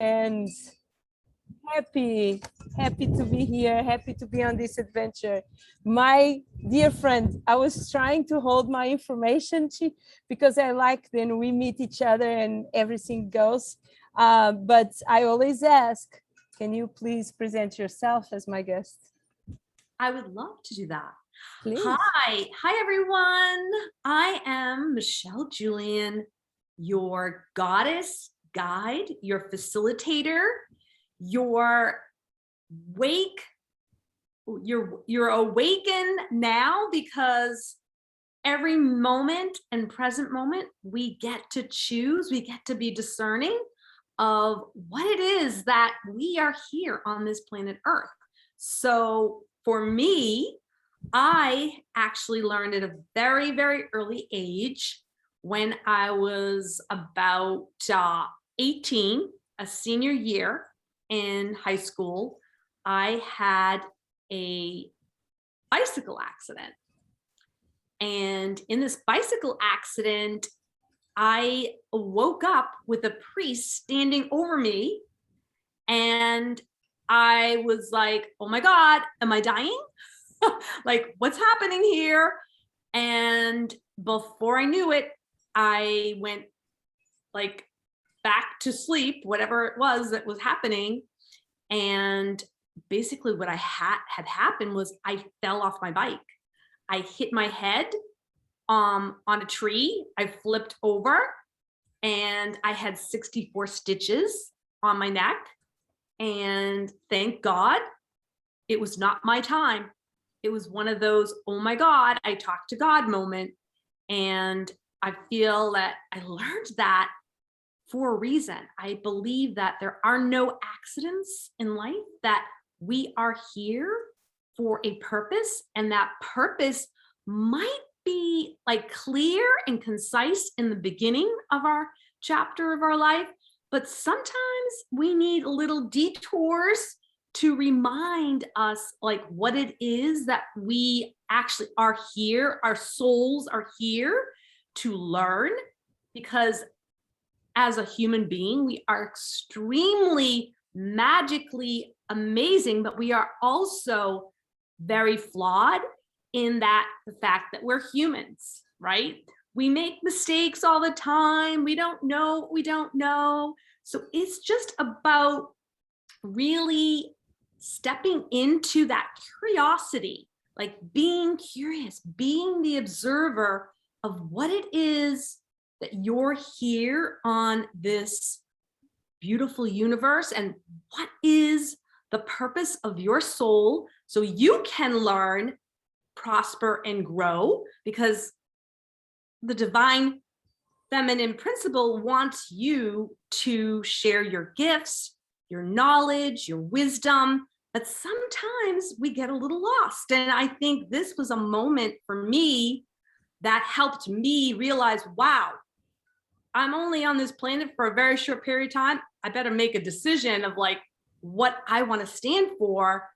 and happy to be here, happy to be on this adventure. My dear friend, I was trying to hold my information because I like then we meet each other and everything goes. But I always ask, can you please present yourself as my guest? I would love to do that. Please. Hi everyone. I am Michele Julian, your goddess guide, your facilitator, your you're awakened now, because every moment and present moment we get to choose, we get to be discerning of what it is that we are here on this planet Earth. So for me, I actually learned at a very, very early age, when I was about 18, a senior year in high school, I had a bicycle accident. And in this bicycle accident, I woke up with a priest standing over me, and I was like, oh my God, am I dying? Like, what's happening here? And before I knew it, I went like back to sleep, whatever it was that was happening. And basically what had happened was I fell off my bike. I hit my head on a tree. I flipped over, and I had 64 stitches on my neck. And thank God it was not my time. It was one of those, oh my God, I talked to God moment. And I feel that I learned that for a reason. I believe that there are no accidents in life, that we are here for a purpose, and that purpose might be like clear and concise in the beginning of our chapter of our life, but sometimes we need little detours to remind us like what it is that we actually are here. Our souls are here to learn, because as a human being, we are extremely magically amazing, but we are also very flawed in that the fact that we're humans, right? We make mistakes all the time. We don't know what we don't know. So it's just about really stepping into that curiosity, like being curious, being the observer of what it is that you're here on this beautiful universe, and what is the purpose of your soul, so you can learn, prosper, and grow, because the divine feminine principle wants you to share your gifts, your knowledge, your wisdom, but sometimes we get a little lost. And I think this was a moment for me that helped me realize, wow, I'm only on this planet for a very short period of time. I better make a decision of like what I want to stand for,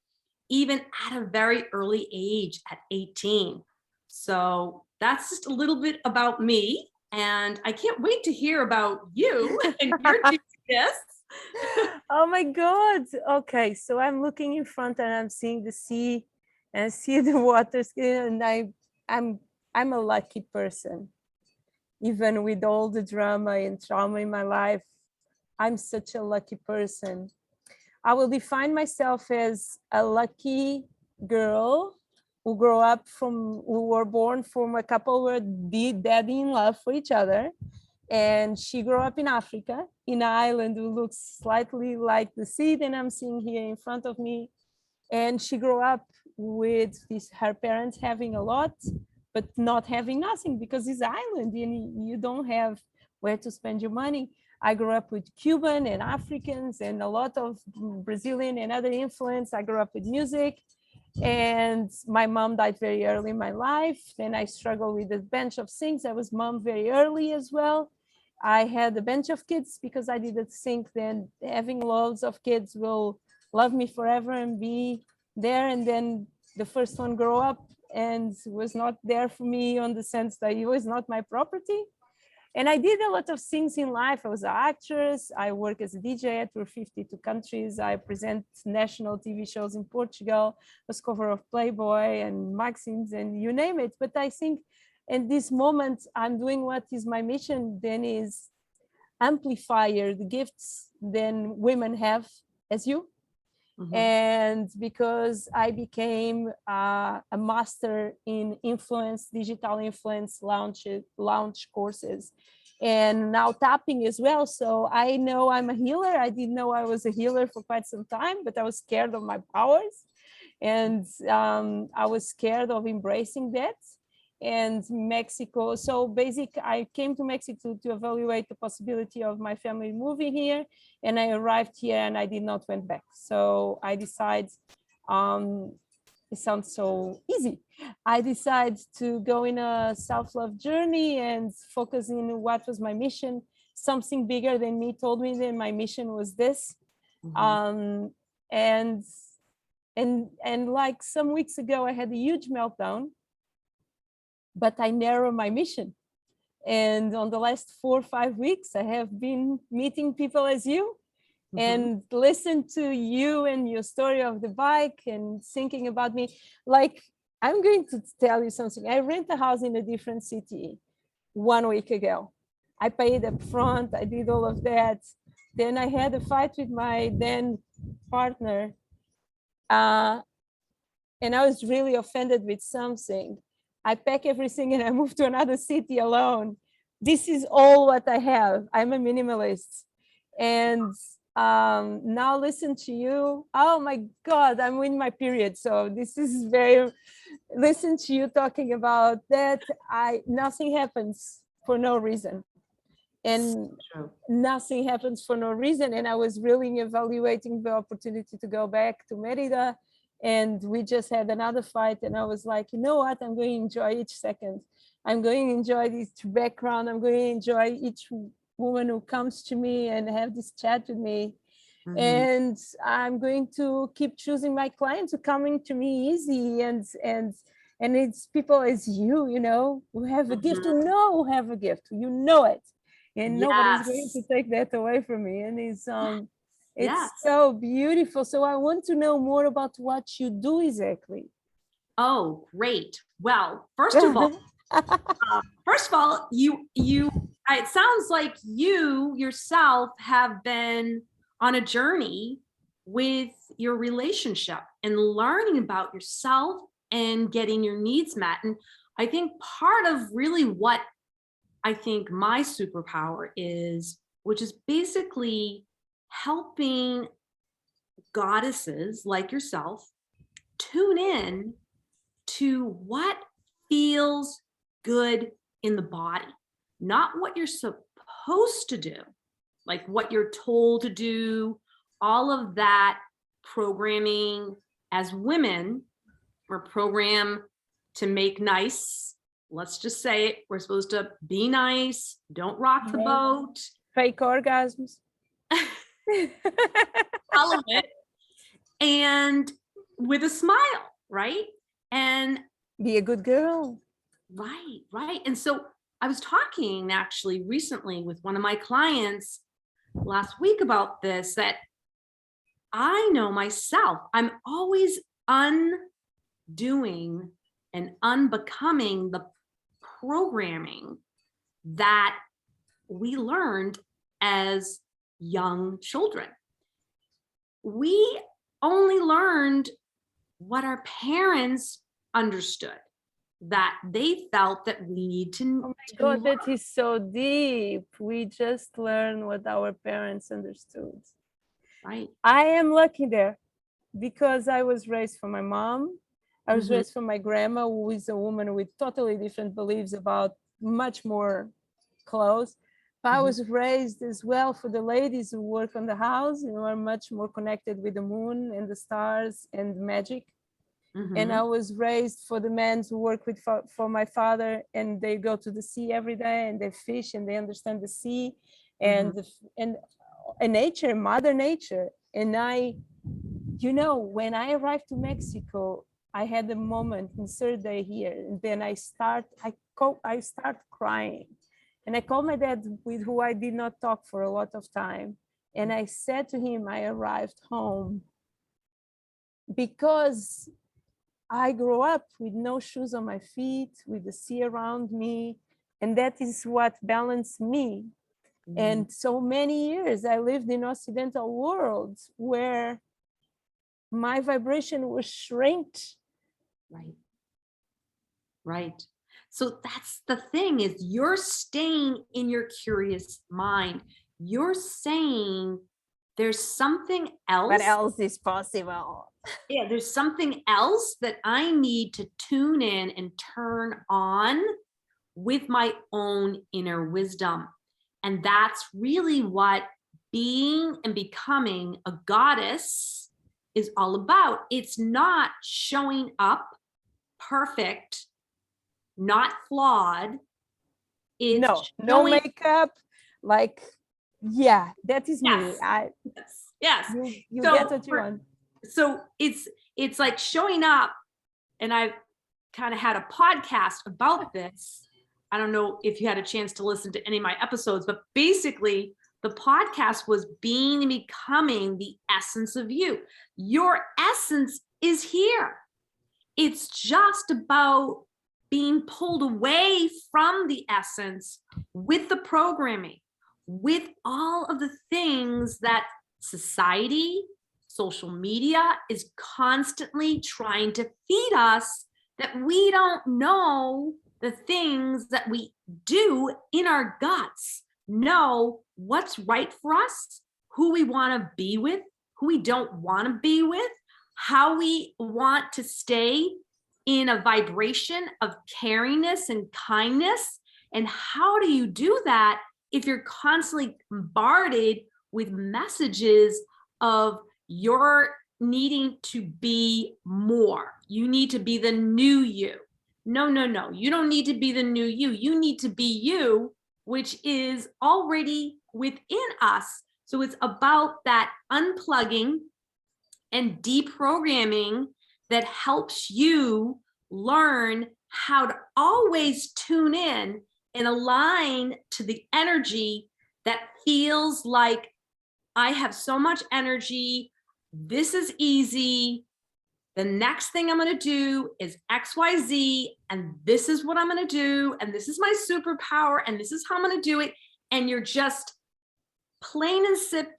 even at a very early age, at 18. So that's just a little bit about me. And I can't wait to hear about you and your gifts. Oh my God. Okay. So I'm looking in front and I'm seeing the sea and I see the water skin, and I'm a lucky person. Even with all the drama and trauma in my life, I'm such a lucky person. I will define myself as a lucky girl who were born from a couple who were dead in love for each other. And she grew up in Africa, in an island who looks slightly like the sea that I'm seeing here in front of me. And she grew up with her parents having a lot, but not having nothing, because it's island and you don't have where to spend your money. I grew up with Cuban and Africans and a lot of Brazilian and other influence. I grew up with music, and my mom died very early in my life. Then I struggled with a bunch of things. I was mom very early as well. I had a bunch of kids because I didn't think then having loads of kids will love me forever and be there. And then the first one grew up and was not there for me, on the sense that he was not my property. And I did a lot of things in life. I was an actress. I work as a DJ. I tour 52 countries. I present national TV shows in Portugal. Was cover of Playboy and magazines and you name it. But I think in this moment, I'm doing what is my mission then is amplifier the gifts than women have as you. And because I became a master in influence, digital influence launch courses, and now tapping as well. So I know I'm a healer. I didn't know I was a healer for quite some time, but I was scared of my powers, and I was scared of embracing that. And Mexico, so basically I came to Mexico to evaluate the possibility of my family moving here, and I arrived here and I did not went back. So I decided, it sounds so easy, I decided to go in a self-love journey and focus in what was my mission. Something bigger than me told me that my mission was this. And like some weeks ago I had a huge meltdown, but I narrow my mission. And on the last 4 or 5 weeks, I have been meeting people as you and listen to you and your story of the bike and thinking about me. Like, I'm going to tell you something. I rent a house in a different city 1 week ago. I paid up front. I did all of that. Then I had a fight with my then partner. And I was really offended with something. I pack everything and I move to another city alone. This is all what I have. I'm a minimalist. And now listen to you. Oh my God, I'm in my period. So this is very, listen to you talking about that. Nothing happens for no reason. And nothing happens for no reason. And I was really evaluating the opportunity to go back to Merida. And we just had another fight. And I was like, you know what? I'm going to enjoy each second. I'm going to enjoy this background. I'm going to enjoy each woman who comes to me and have this chat with me. And I'm going to keep choosing my clients who are coming to me easy. And it's people as you know, who have a gift, who have a gift, you know it. And nobody's going to take that away from me. And it's so beautiful. So I want to know more about what you do exactly. Oh, great. Well, first of all, you it sounds like you yourself have been on a journey with your relationship and learning about yourself and getting your needs met. And I think part of really what I think my superpower is, which is basically helping goddesses like yourself tune in to what feels good in the body, not what you're supposed to do, like what you're told to do. All of that programming. As women, we're programmed to make nice. Let's just say it. We're supposed to be nice. Don't rock the boat. Fake orgasms. All of it. And with a smile, right? And be a good girl. Right. And so I was talking actually recently with one of my clients last week about this, that I know myself, I'm always undoing and unbecoming the programming that we learned as young children. We only learned what our parents understood, that they felt that we need to. Oh my God, that is so deep. We just learn what our parents understood. Right. I am lucky there because I was raised from my mom. I was raised from my grandma, who is a woman with totally different beliefs about much more clothes. But I was raised as well for the ladies who work on the house, are much more connected with the moon and the stars and magic. And I was raised for the men who work with for my father, and they go to the sea every day and they fish and they understand the sea and nature, Mother Nature. And when I arrived to Mexico, I had a moment in third day here, and then I start crying. And I called my dad, with who I did not talk for a lot of time. And I said to him, I arrived home because I grew up with no shoes on my feet, with the sea around me. And that is what balanced me. And so many years I lived in Occidental world where my vibration was shrinked. Right. Right. So that's the thing, is you're staying in your curious mind. You're saying there's something else. What else is possible? Yeah, there's something else that I need to tune in and turn on with my own inner wisdom. And that's really what being and becoming a goddess is all about. It's not showing up perfect, not flawed. It's no makeup. Like, yeah, that is me. Yes. You so get what you want. So it's like showing up, and I've kind of had a podcast about this. I don't know if you had a chance to listen to any of my episodes, but basically the podcast was being and becoming the essence of you. Your essence is here. It's just about being pulled away from the essence with the programming, with all of the things that society, social media is constantly trying to feed us, that we don't know the things that we do in our guts, know what's right for us, who we want to be with, who we don't want to be with, how we want to stay in a vibration of caringness and kindness. And how do you do that if you're constantly bombarded with messages of you're needing to be more? You need to be the new you. No. You don't need to be the new you. You need to be you, which is already within us. So it's about that unplugging and deprogramming that helps you learn how to always tune in and align to the energy that feels like, I have so much energy. This is easy. The next thing I'm going to do is XYZ, and this is what I'm going to do, and this is my superpower, and this is how I'm going to do it. And you're just plain and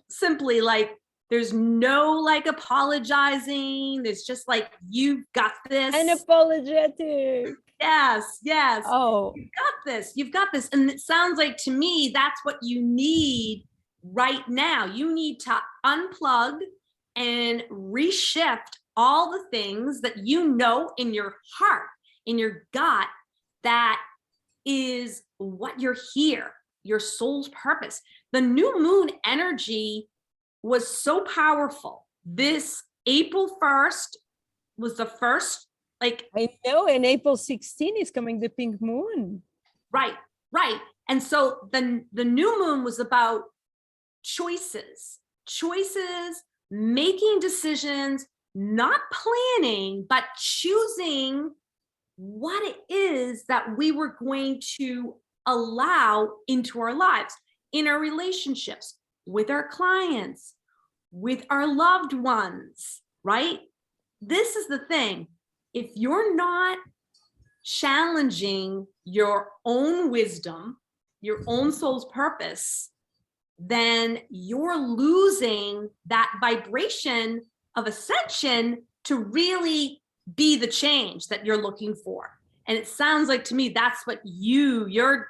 simply like, there's no like apologizing. There's just like, you've got this. Unapologetic. Yes. Oh, you've got this. And it sounds like to me, that's what you need right now. You need to unplug and reshift all the things that you know in your heart, in your gut, that is what you're here, your soul's purpose. The new moon energy was so powerful. This April 1st was the first, like, I know, and April 16 is coming, the pink moon. Right. And so the new moon was about choices, making decisions, not planning, but choosing what it is that we were going to allow into our lives, in our relationships, with our clients, with our loved ones, right? This is the thing. If you're not challenging your own wisdom, your own soul's purpose, then you're losing that vibration of ascension to really be the change that you're looking for. And it sounds like to me, that's what you're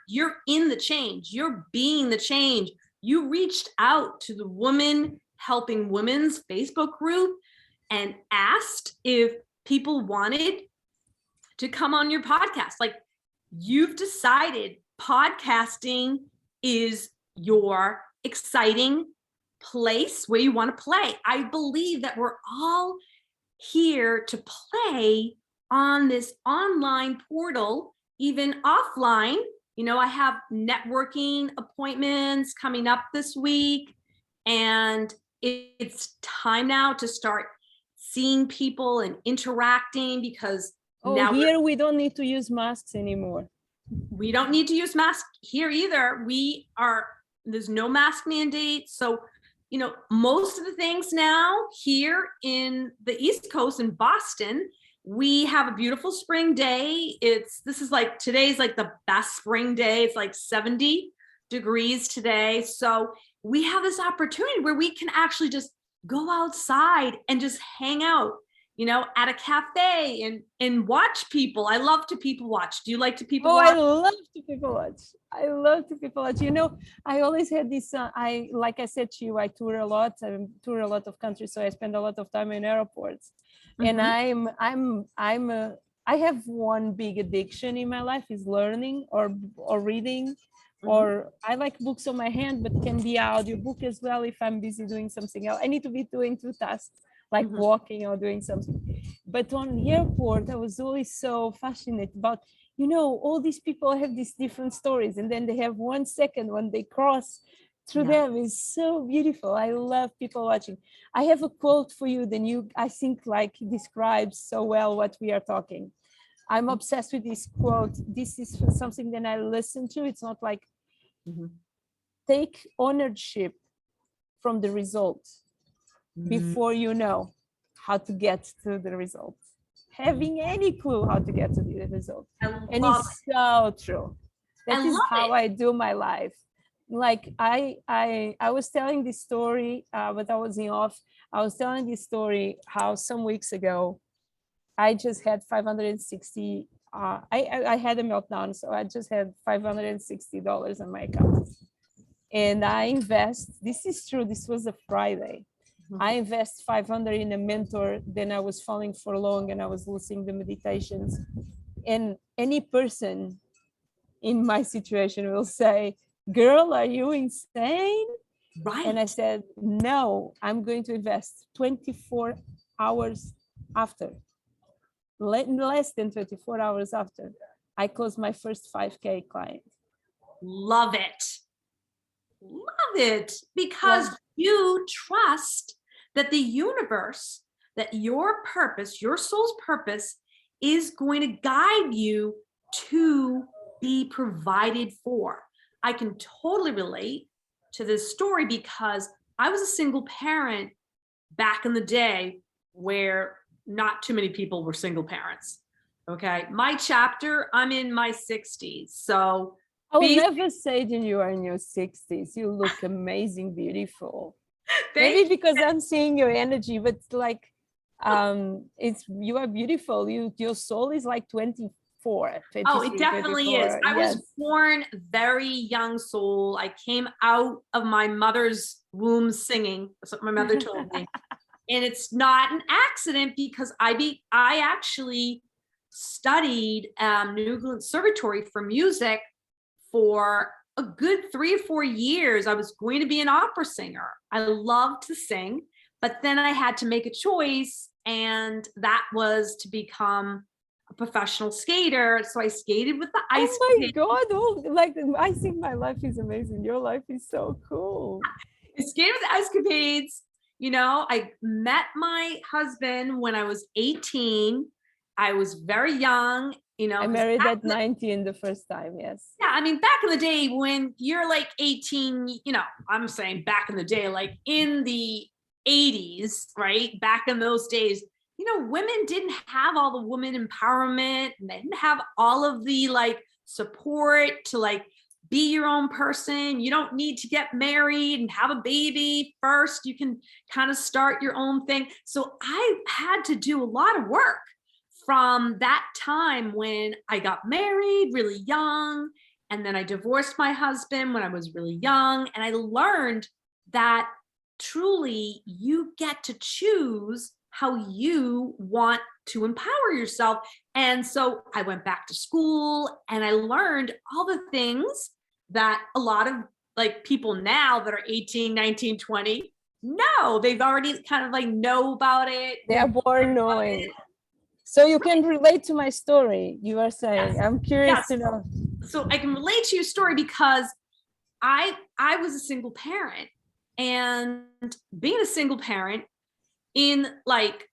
in the change. You're being the change. You reached out to the Woman Helping Women's Facebook group and asked if people wanted to come on your podcast. Like, you've decided podcasting is your exciting place where you want to play. I believe that we're all here to play on this online portal, even offline. You know, I have networking appointments coming up this week, and it's time now to start seeing people and interacting, because now here we don't need to use masks anymore. we don't need to use masks here either. There's no mask mandate. So, most of the things now here in the East Coast in Boston, we have a beautiful spring day. Today's like the best spring day. It's like 70 degrees today. So we have this opportunity where we can actually just go outside and just hang out, at a cafe and watch people. I love to people watch. Do you like to people watch? I love to people watch. I love to people watch. I always had this, like I said to you, I tour a lot. I tour a lot of countries. So I spend a lot of time in airports. And I have one big addiction in my life is learning or reading, or I like books on my hand, but can be an audiobook as well if I'm busy doing something else. I need to be doing two tasks, like walking or doing something. But on the airport, I was always so fascinated about, all these people have these different stories, and then they have 1 second when they cross through them is so beautiful. I love people watching. I have a quote for you, I think like describes so well what we are talking. I'm obsessed with this quote. This is something that I listen to. It's not like take ownership from the result before you know how to get to the result. Having any clue how to get to the result. And it's so true. That is how I do my life. Like I was telling this story, but I was in off. I was telling this story how some weeks ago I just had 560. I had a meltdown, so I just had $560 on my account, and I invest. This is true. This was a Friday. I invest 500 in a mentor. Then I was falling for long, and I was losing the meditations. And any person in my situation will say, "Girl, are you insane?" Right. And I said, "No, I'm going to invest 24 hours after." Less than 24 hours after, I closed my first 5K client. Love it. Love it. Because you trust that the universe, that your purpose, your soul's purpose is going to guide you to be provided for. I can totally relate to this story because I was a single parent back in the day where not too many people were single parents. Okay. My chapter, I'm in my 60s. So I will never say that you are in your 60s. You look amazing, beautiful. Maybe because I'm seeing your energy, but like you are beautiful. Your soul is like 24. Oh, it definitely 24. Is. I was born very young soul. I came out of my mother's womb singing. That's what my mother told me. And it's not an accident because I actually studied New England Conservatory for music for a good 3 or 4 years. I was going to be an opera singer. I loved to sing, but then I had to make a choice, and that was to become a professional skater. So I skated with the ice. Oh my God. I think my life is amazing. Your life is so cool. I skated with the ice capades. I met my husband when I was 18. I was very young, I married at 19 the first time, yes. Yeah, I mean, back in the day when you're like 18, I'm saying back in the day, like in the 80s, right? Back in those days, women didn't have all the women empowerment, and they didn't have all of the like support to like be your own person. You don't need to get married and have a baby first. You can kind of start your own thing. So I had to do a lot of work from that time when I got married really young, and then I divorced my husband when I was really young. And I learned that truly you get to choose how you want to empower yourself. And so I went back to school and I learned all the things that a lot of like people now that are 18, 19, 20, no, they've already kind of like know about it. They are born knowing. So you can relate to my story, you are saying. Yes. I'm curious to know. So I can relate to your story because I was a single parent, and being a single parent in like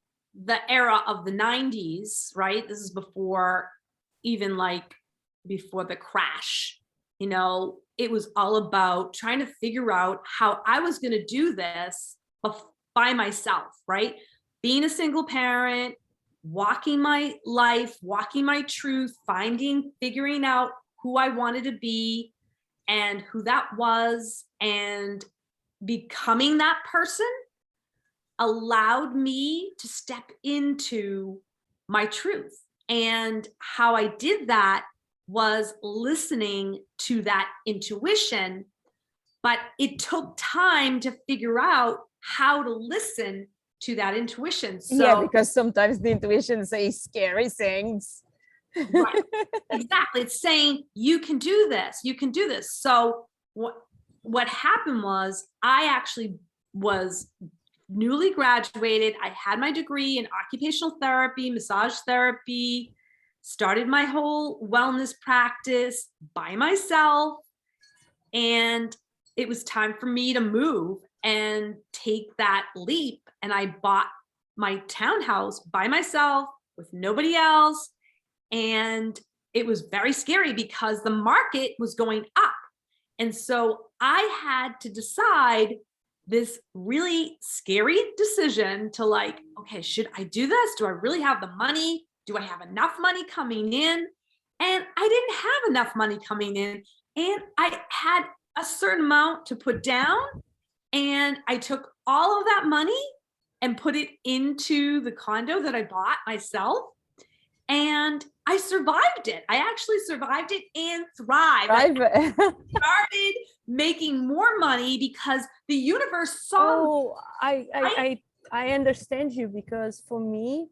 the era of the 90s, right? This is before even like before the crash. You know, it was all about trying to figure out how I was going to do this by myself, right? Being a single parent, walking my life, walking my truth, figuring out who I wanted to be and who that was, and becoming that person allowed me to step into my truth. And how I did that was listening to that intuition, but it took time to figure out how to listen to that intuition. So, yeah, because sometimes the intuition says scary things. Right, exactly. It's saying you can do this, you can do this. So what happened was I actually was newly graduated. I had my degree in occupational therapy, massage therapy, started my whole wellness practice by myself. And it was time for me to move and take that leap. And I bought my townhouse by myself with nobody else. And it was very scary because the market was going up. And so I had to decide this really scary decision to like, okay, should I do this? Do I really have the money? Do I have enough money coming in? And I didn't have enough money coming in. And I had a certain amount to put down. And I took all of that money and put it into the condo that I bought myself. And I survived it. I actually survived it and thrived. I started making more money because the universe saw. Oh, I understand you, because for me,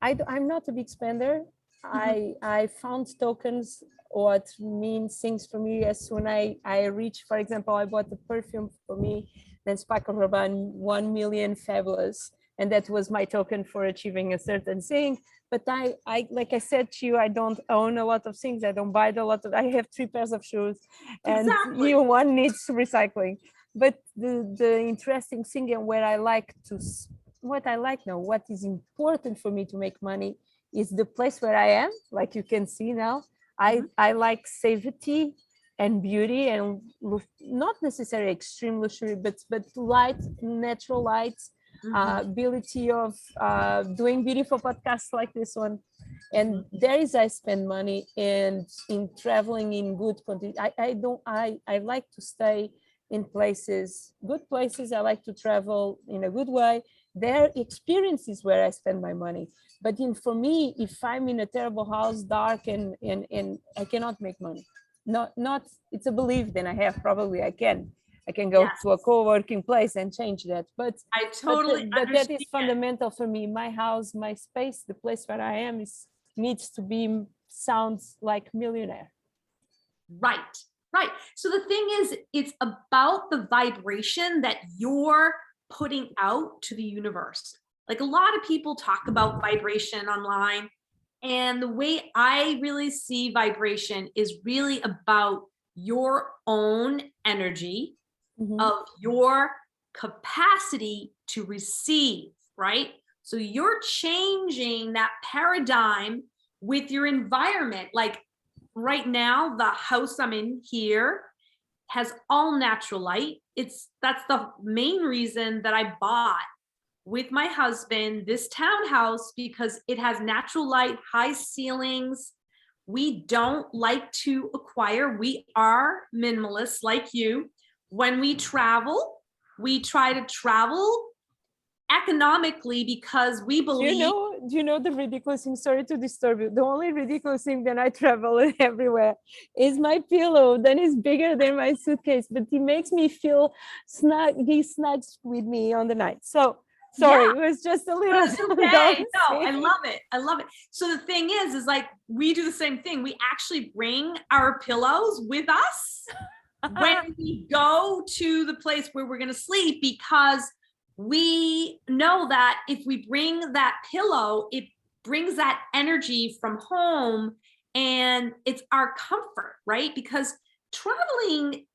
I'm not a big spender. I found tokens what means things for me as soon I reach. For example, I bought the perfume for me, then Paco Rabanne 1 million fabulous, and that was my token for achieving a certain thing. But I like I said to you, I don't own a lot of things. I don't buy a lot of. I have 3 pairs of shoes, and Exactly. one needs recycling. But the interesting thing, and what is important for me to make money is the place where I am. Like you can see now, I like safety and beauty, and not necessarily extreme luxury, but light, natural light. Ability of doing beautiful podcasts like this one, and there is I spend money in traveling in good conditions. I like to stay in good places. I like to travel in a good way. There are experiences where I spend my money, but for me, if I'm in a terrible house, dark, and I cannot make money. Not it's a belief. Then I have probably I can go to a co-working place and change that. But I totally but that is fundamental for me. My house, my space, the place where I am needs to be sounds like millionaire. Right. So the thing is, it's about the vibration that you're putting out to the universe. Like a lot of people talk about vibration online. And the way I really see vibration is really about your own energy, of your capacity to receive, right? So you're changing that paradigm with your environment. Like right now, the house I'm in here has all natural light. That's the main reason that I bought with my husband this townhouse, because it has natural light, high ceilings. We don't like to acquire. We are minimalists like you. When we travel, we try to travel economically because we believe. Do you know the ridiculous thing? Sorry to disturb you. The only ridiculous thing that I travel everywhere is my pillow. Then it's bigger than my suitcase, but he makes me feel snug. He snugs with me on the night. So sorry, it was just a little. Okay. No, I love it. So the thing is like we do the same thing. We actually bring our pillows with us when we go to the place where we're going to sleep, because we know that if we bring that pillow, it brings that energy from home, and it's our comfort, right? Because traveling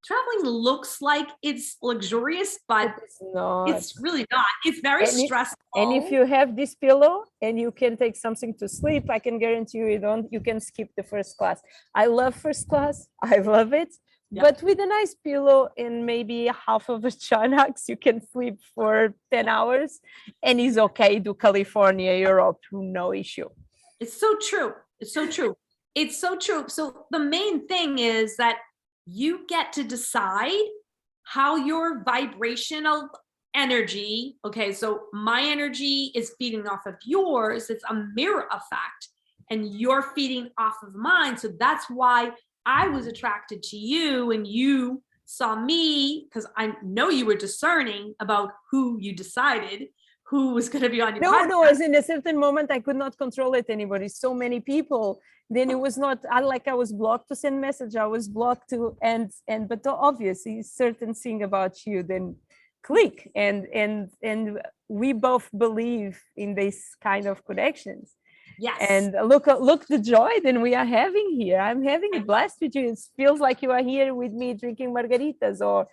traveling looks like it's luxurious, but It's not. it's really not. It's very stressful. And if you have this pillow and you can take something to sleep, I can guarantee you can skip the first class. I love first class. I love it. Yeah. But with a nice pillow and maybe half of a Chanax, you can sleep for 10 hours and it's okay to California, Europe, no issue. It's so true. It's so true. It's so true. So the main thing is that you get to decide how your vibrational energy, okay, so my energy is feeding off of yours. It's a mirror effect, and you're feeding off of mine. So that's why I was attracted to you and you saw me, because I know you were discerning about who you decided who was going to be on your podcast. No, as in a certain moment, I could not control it anybody. So many people. Then it was not, I was blocked to send message. I was blocked to, but obviously certain thing about you then click. And we both believe in this kind of connections. Yes. And look the joy that we are having here. I'm having a blast with you. It feels like you are here with me drinking margaritas or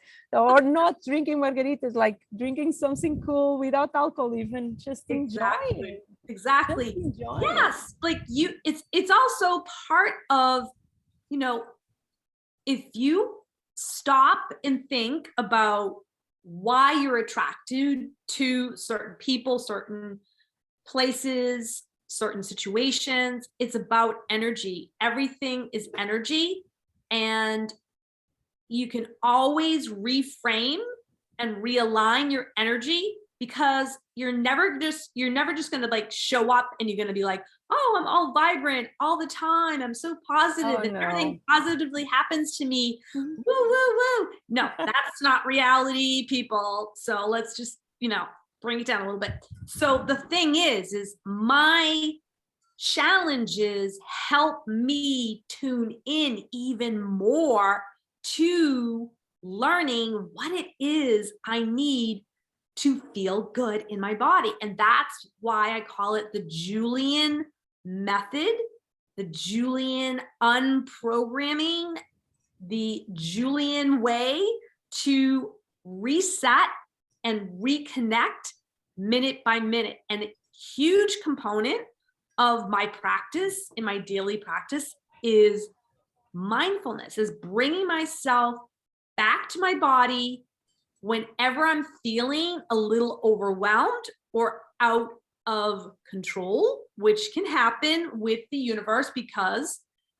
not drinking margaritas, like drinking something cool without alcohol, even just enjoying. Exactly. Just enjoying. Yes. Like it's also part of, if you stop and think about why you're attracted to certain people, certain places, certain situations, it's about energy. Everything is energy, and you can always reframe and realign your energy, because you're never just going to like show up and you're going to be like, oh, I'm all vibrant all the time, I'm so positive, and everything positively happens to me. Woo, woo, woo. No, that's not reality, people. So let's just, bring it down a little bit. So the thing is my challenges help me tune in even more to learning what it is I need to feel good in my body. And that's why I call it the Julian Method, the Julian unprogramming, the Julian way to reset and reconnect minute by minute. And a huge component of my practice, in my daily practice, is mindfulness, is bringing myself back to my body whenever I'm feeling a little overwhelmed or out of control, which can happen with the universe because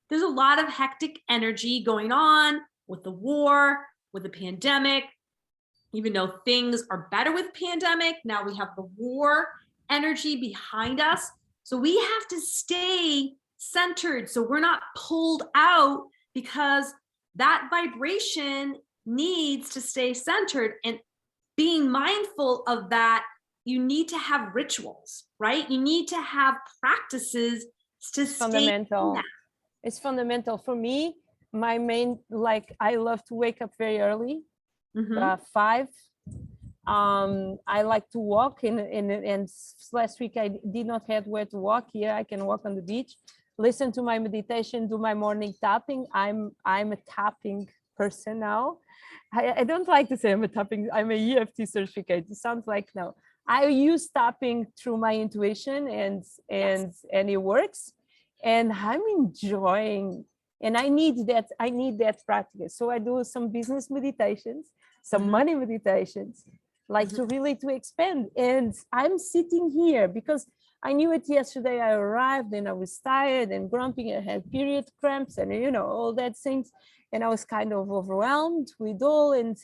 there's a lot of hectic energy going on with the war, with the pandemic. Even though things are better with pandemic, now we have the war energy behind us. So we have to stay centered so we're not pulled out, because that vibration needs to stay centered. And being mindful of that, you need to have rituals, right? You need to have practices to stay fundamental. It's fundamental for me. My main, I love to wake up very early. 5. I like to walk and last week I did not have where to walk. Here I can walk on the beach, listen to my meditation, do my morning tapping. I'm a tapping person now. I don't like to say I'm a EFT certificate. It sounds like no. I use tapping through my intuition and it works, and I'm enjoying. And I need that practice. So I do some business meditations, some money meditations, to expand. And I'm sitting here because I knew it yesterday. I arrived and I was tired and grumpy. I had period cramps and all that things. And I was kind of overwhelmed with all. And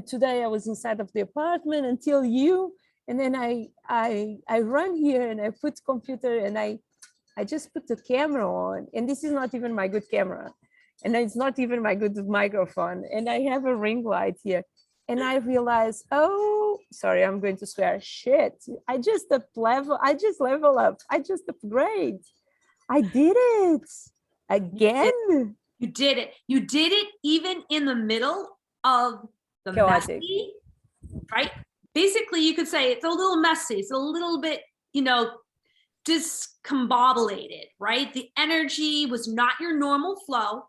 today I was inside of the apartment until you. And then I run here and I put computer and I just put the camera on, and this is not even my good camera, and it's not even my good microphone, and I have a ring light here, and I realize, oh, sorry, I'm going to swear, shit, I just level up, I just upgrade. I did it again. You did it even in the middle of the chaotic. Messy, right? Basically, you could say it's a little messy, it's a little bit, discombobulated, right? The energy was not your normal flow,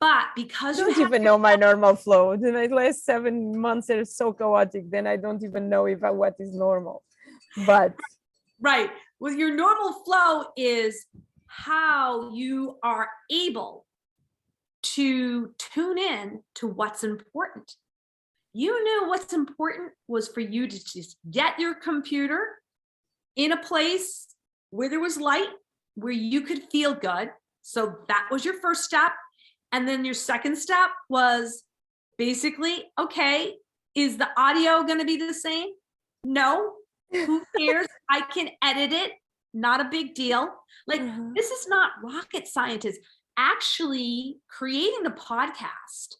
But because I you don't have even know my normal flow. The last 7 months are so chaotic. Then I don't even know what is normal. But right, well, your normal flow is how you are able to tune in to what's important. You knew what's important was for you to just get your computer in a place where there was light, where you could feel good. So that was your first step. And then your second step was basically, okay, is the audio going to be the same? No. Who cares? I can edit it. Not a big deal. Like, this is not rocket scientist. Actually, creating the podcast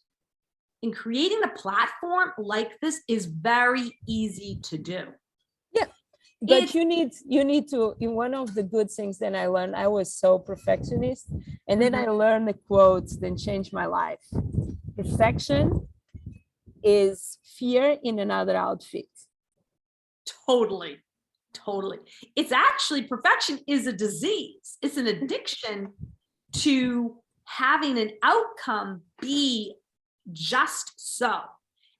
and creating a platform like this is very easy to do. Yeah, but you need to, in one of the good things that I learned, I was so perfectionist, and then I learned the quotes that changed my life. Perfection is fear in another outfit. Totally. It's actually, perfection is a disease. It's an addiction to having an outcome be just so.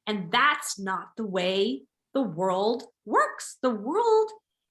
And that's not the way the world works. The world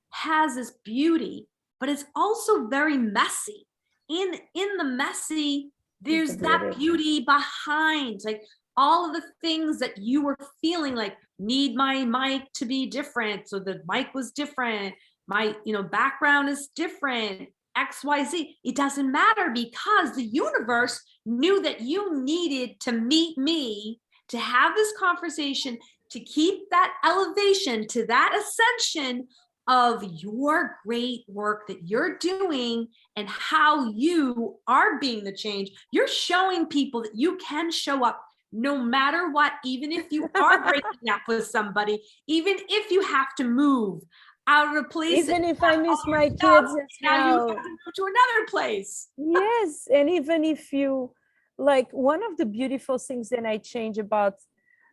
has this beauty, but it's also very messy. In the messy, there's that beauty behind, like all of the things that you were feeling like, need my mic to be different. So the mic was different. My, background is different. XYZ. It doesn't matter, because the universe knew that you needed to meet me, to have this conversation, to keep that elevation, to that ascension of your great work that you're doing and how you are being the change. You're showing people that you can show up no matter what, even if you are breaking up with somebody, even if you have to move out of a place, even if I miss my kids as now you well. have to go to another place. Yes, and even if you, like, one of the beautiful things that I change about,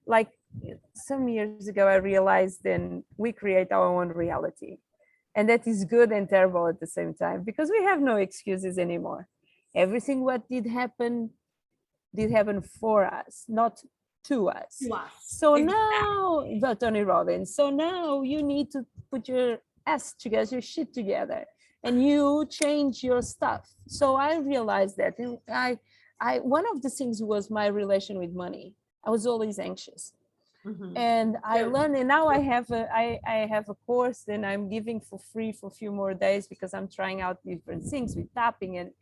like, some years ago, I realized then we create our own reality, and that is good and terrible at the same time, because we have no excuses anymore. Everything what did happen for us, not to us. So now, Tony Robbins, so now you need to put your your shit together, and you change your stuff. So I realized that, and I one of the things was my relation with money. I was always anxious. And I learned, and now I have a course, and I'm giving for free for a few more days, because I'm trying out different things with tapping, and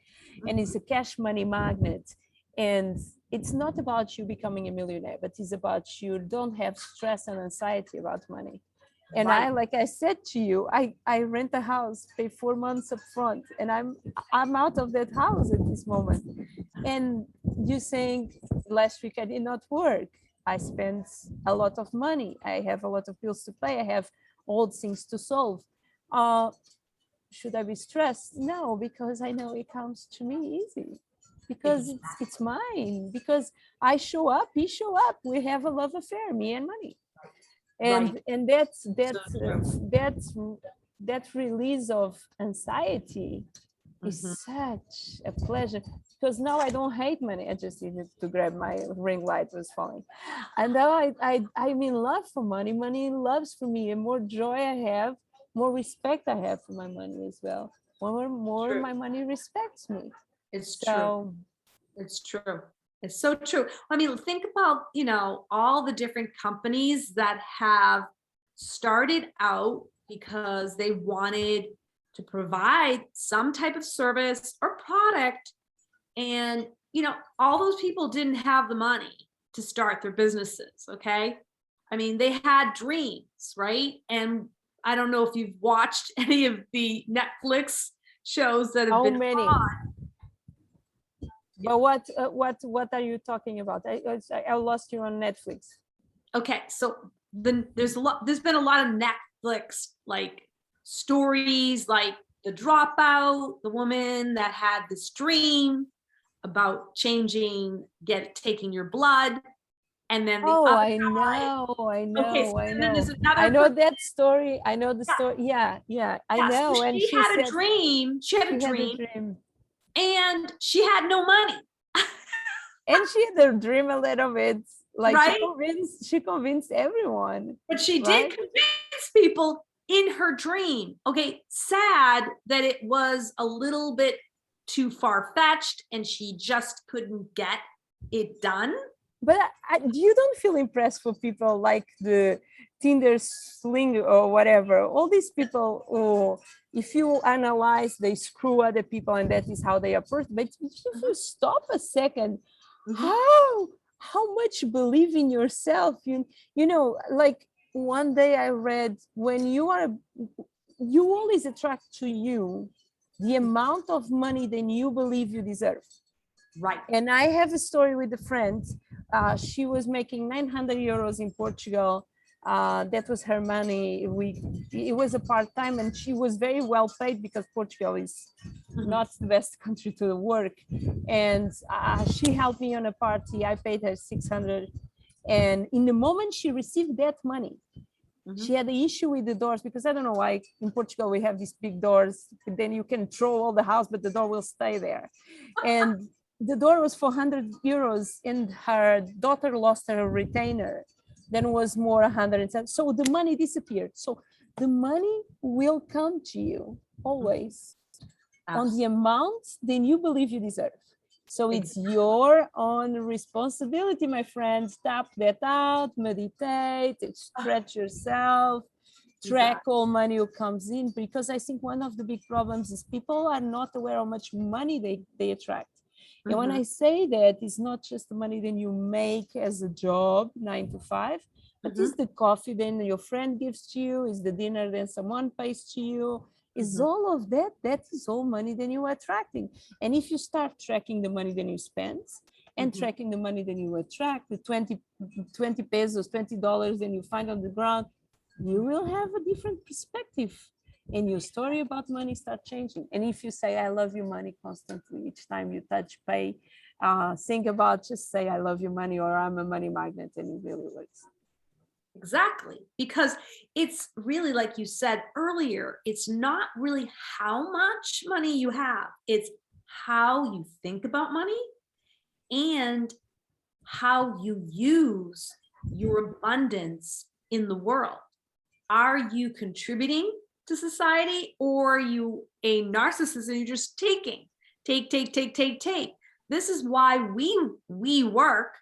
it's a cash money magnet. And it's not about you becoming a millionaire, but it's about you don't have stress and anxiety about money. And I, like I said to you, I rent a house, pay 4 months up front, and I'm out of that house at this moment. And you saying last week I did not work. I spent a lot of money. I have a lot of bills to pay. I have old things to solve. Should I be stressed? No, because I know it comes to me easy. Because it's mine. Because I show up, he show up. We have a love affair, me and money. And that release of anxiety is such a pleasure, because now I don't hate money. I just needed to grab my ring light was falling, and now I'm in love for money. Money loves for me, and more joy I have, more respect I have for my money as well. More my money respects me. It's true. It's true. It's so true. I mean, think about, all the different companies that have started out because they wanted to provide some type of service or product. And, all those people didn't have the money to start their businesses. Okay. I mean, they had dreams, right? And I don't know if you've watched any of the Netflix shows that have been many on. But what are you talking about? I lost you on Netflix. Okay, so there's been a lot of Netflix like stories, like The Dropout, the woman that had this dream about taking your blood, and then I know. Okay, so I then know. there's another I know that story. I know the story. Yeah, I know. So and she had a dream. She had a dream, and she had no money. And she had her dream a little bit. Like Right? she convinced everyone, But she did right? convince people in her dream. Okay, sad that it was a little bit too far-fetched and she just couldn't get it done. But you don't feel impressed for people like the Tinder sling or whatever. All these people, oh, if you analyze, they screw other people, and that is how they approach. But if you stop a second, how much believe in yourself? You know, like one day I read, when you always attract to you the amount of money that you believe you deserve. Right. And I have a story with a friend. She was making 900 euros in Portugal. That was her money. It was a part-time, and she was very well paid because Portugal is not the best country to work. And she helped me on a party. I paid her 600. And in the moment she received that money, she had the issue with the doors, because I don't know why in Portugal we have these big doors. Then you can throw all the house, but the door will stay there. And the door was 400 euros, and her daughter lost her retainer. Then was more 110. So the money disappeared. So the money will come to you always on the amount then you believe you deserve. So it's your own responsibility, my friends. Tap that out, meditate, stretch yourself, track all money who comes in, because I think one of the big problems is people are not aware how much money they attract. And when I say that, it's not just the money that you make as a job, 9 to 5, but it's the coffee then your friend gives to you, is the dinner then someone pays to you, is all of that. That is all money that you are attracting. And if you start tracking the money that you spend and tracking the money that you attract, the 20 pesos, $20 that you find on the ground, you will have a different perspective. And your story about money start changing. And if you say, I love you money constantly, each time you touch pay, think about, just say, I love you money, or I'm a money magnet, and it really works. Exactly. Because it's really, like you said earlier, it's not really how much money you have. It's how you think about money and how you use your abundance in the world. Are you contributing to society, or are you a narcissist and you're just take? This is why we work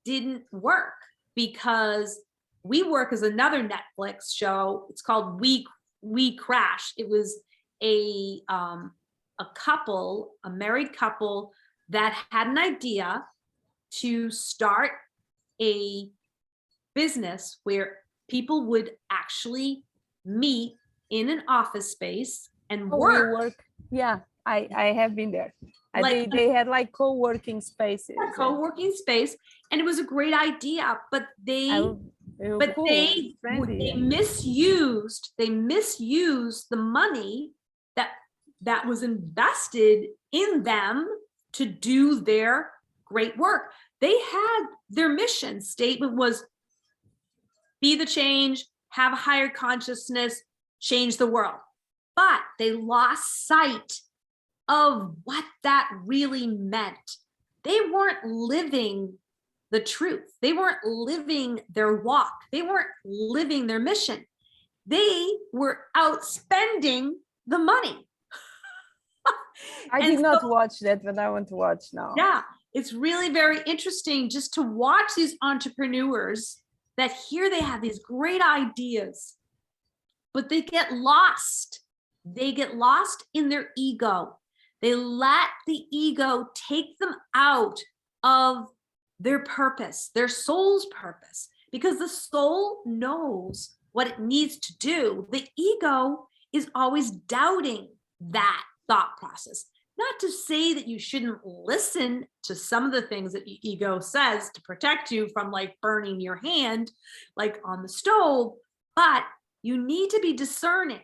didn't work, because We Work is another Netflix show. It's called We Crash. It was a couple, a married couple, that had an idea to start a business where people would actually meet in an office space and work. Yeah, I have been there. They had like co-working spaces. A co-working space, and it was a great idea, but they misused the money that was invested in them to do their great work. They had their mission statement was be the change, have a higher consciousness, change the world. But they lost sight of what that really meant. They weren't living the truth. They weren't living their walk. They weren't living their mission. They were out spending the money. I did not watch that, but I want to watch now. Yeah, it's really very interesting just to watch these entrepreneurs that here they have these great ideas, but they get lost. They get lost in their ego. They let the ego take them out of their purpose, their soul's purpose, because the soul knows what it needs to do. The ego is always doubting that thought process. Not to say that you shouldn't listen to some of the things that the ego says to protect you from like burning your hand, like on the stove, but you need to be discerning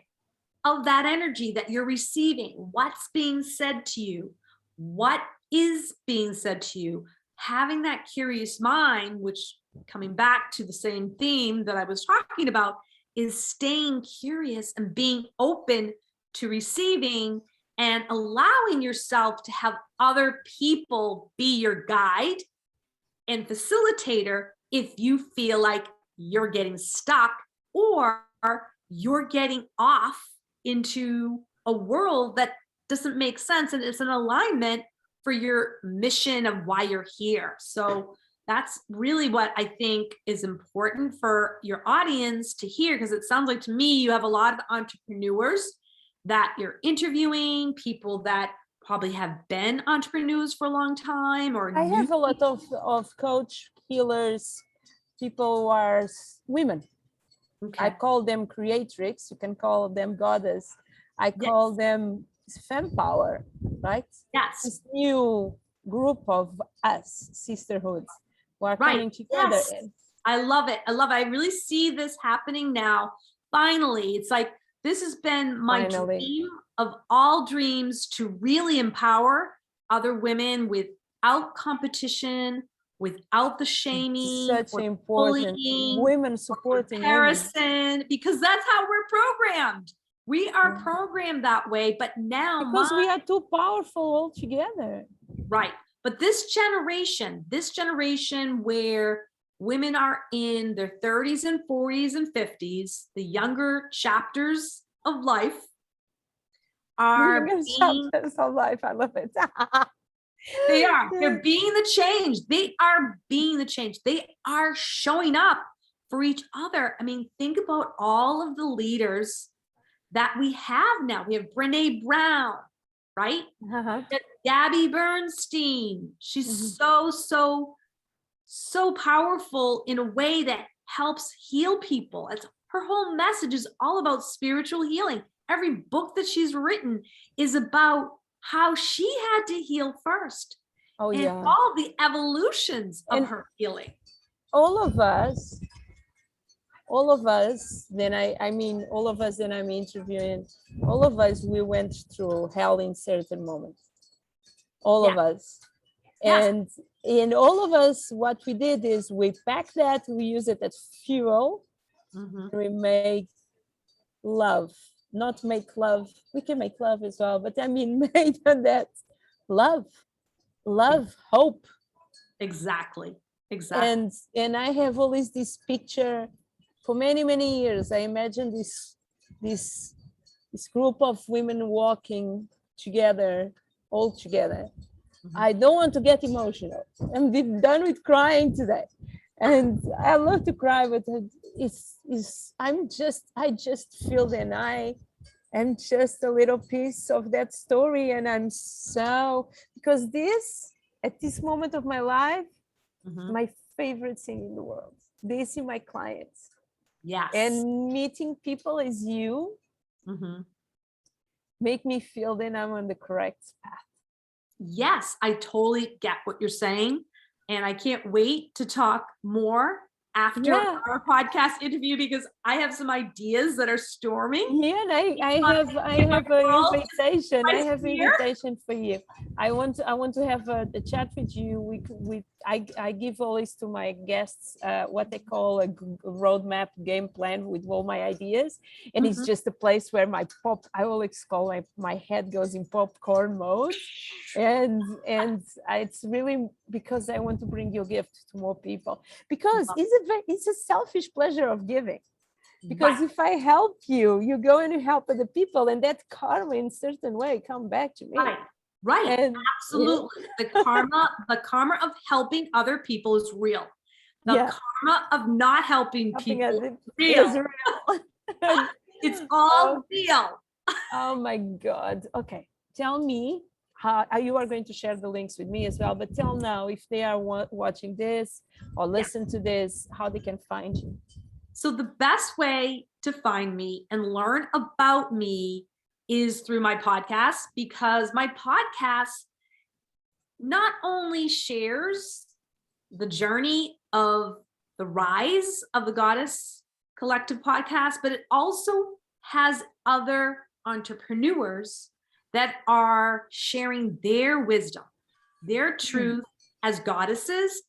of that energy that you're receiving. What's being said to you? What is being said to you? Having that curious mind, which, coming back to the same theme that I was talking about, is staying curious and being open to receiving and allowing yourself to have other people be your guide and facilitator if you feel like you're getting stuck or you're getting off into a world that doesn't make sense and it's an alignment for your mission of why you're here. So that's really what I think is important for your audience to hear, because it sounds like to me you have a lot of entrepreneurs that you're interviewing, people that probably have been entrepreneurs for a long time, or I have a lot of coach, healers, people who are women. Okay. I call them creatrix. You can call them goddess. I call them femme power, right? Yes. This new group of us, sisterhoods, who are coming together. Yes. I love it. I love it. I really see this happening now. Finally, it's like, this has been my dream of all dreams, to really empower other women without competition, without the shaming, such important bullying, women supporting comparison, women. because that's how we're programmed. We are programmed that way, but now because we are too powerful all together. Right. But this generation where women are in their 30s and 40s and 50s, the younger chapters of life are chapters of life. I love it. They are. They're being the change. They are being the change. They are showing up for each other. I mean, think about all of the leaders that we have now. We have Brené Brown, right? Gabby Bernstein. She's so powerful in a way that helps heal people. Her whole message is all about spiritual healing. Every book that she's written is about how she had to heal first. All the evolutions of her healing. All of us, then I'm interviewing, all of us, we went through hell in certain moments. All of us. And in all of us, what we did is we pack that, we use it as fuel, we make love. Not make love, we can make love as well, but I mean, made on that love, hope. Exactly. And I have always this picture for many years. I imagine this group of women walking together, all together. I don't want to get emotional. I'm done with crying today. And I love to cry, but I just feel that I am just a little piece of that story. And I'm because at this moment of my life, my favorite thing in the world, this is my clients. Yes. And meeting people as you make me feel that I'm on the correct path. Yes, I totally get what you're saying. And I can't wait to talk more after our podcast interview, because I have some ideas that are storming. Yeah, and I have an invitation. I have an invitation for you. I want to have a chat with you. I give always to my guests what they call a roadmap game plan with all my ideas, and it's just a place where I always call my head goes in popcorn mode, and it's really because I want to bring your gift to more people, because it's a selfish pleasure of giving. Because if I help you, you go and you help other people, and that karma in a certain way come back to me. Right. And absolutely. The karma of helping other people is real. The karma of not helping people is real. It's all real. Oh my God. Okay. Tell me how you are going to share the links with me as well, but tell now if they are watching this or listen to this, how they can find you. So the best way to find me and learn about me is through my podcast, because my podcast not only shares the journey of the rise of the Goddess Collective podcast, but it also has other entrepreneurs that are sharing their wisdom, their truth as goddesses.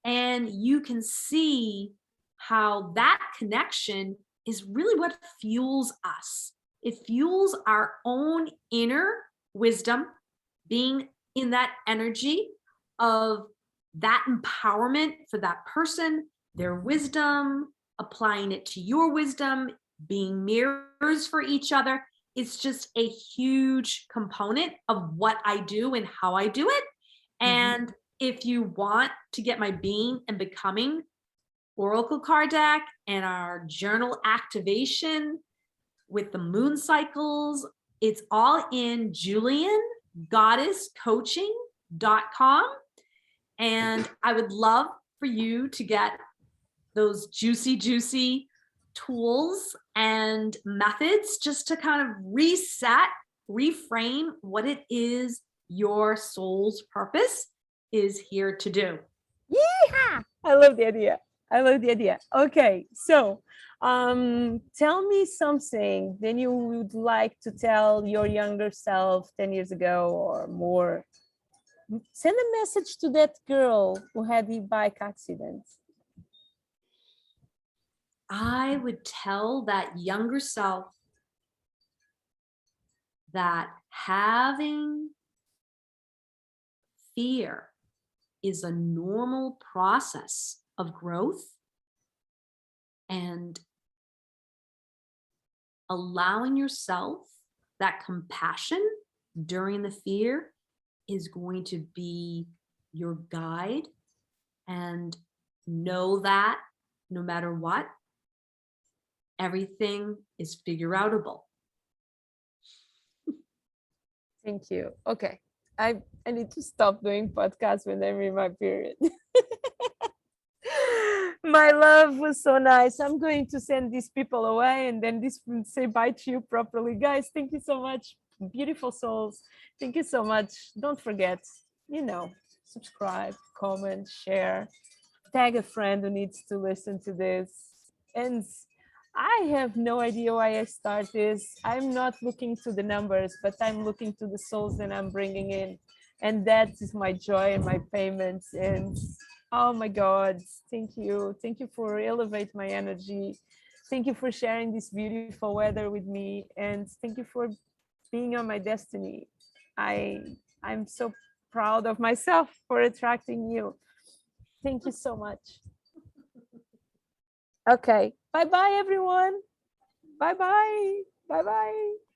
And you can see how that connection is really what fuels us. It fuels our own inner wisdom, being in that energy of that empowerment for that person, their wisdom, applying it to your wisdom, being mirrors for each other. It's just a huge component of what I do and how I do it. And if you want to get my being and becoming Oracle card deck and our journal activation with the moon cycles, it's all in juliangoddesscoaching.com. And I would love for you to get those juicy tools and methods just to kind of reset, reframe what it is your soul's purpose is here to do. Yeah, I love the idea. Okay, so tell me something then you would like to tell your younger self 10 years ago or more. Send a message to that girl who had the bike accident. I would tell that younger self that having fear is a normal process of growth, and allowing yourself that compassion during the fear is going to be your guide. And know that no matter what, everything is figure outable. Thank you. Okay. I need to stop doing podcasts when I'm in my period. My love was so nice. I'm going to send these people away and then this will say bye to you properly. Guys, thank you so much. Beautiful souls. Thank you so much. Don't forget, subscribe, comment, share, tag a friend who needs to listen to this. And I have no idea why I start this. I'm not looking to the numbers, but I'm looking to the souls that I'm bringing in. And that is my joy and my payments. And oh my God, thank you. Thank you for elevate my energy. Thank you for sharing this beautiful weather with me. And thank you for being on my destiny. I'm so proud of myself for attracting you. Thank you so much. Okay. Bye-bye, everyone. Bye-bye. Bye-bye.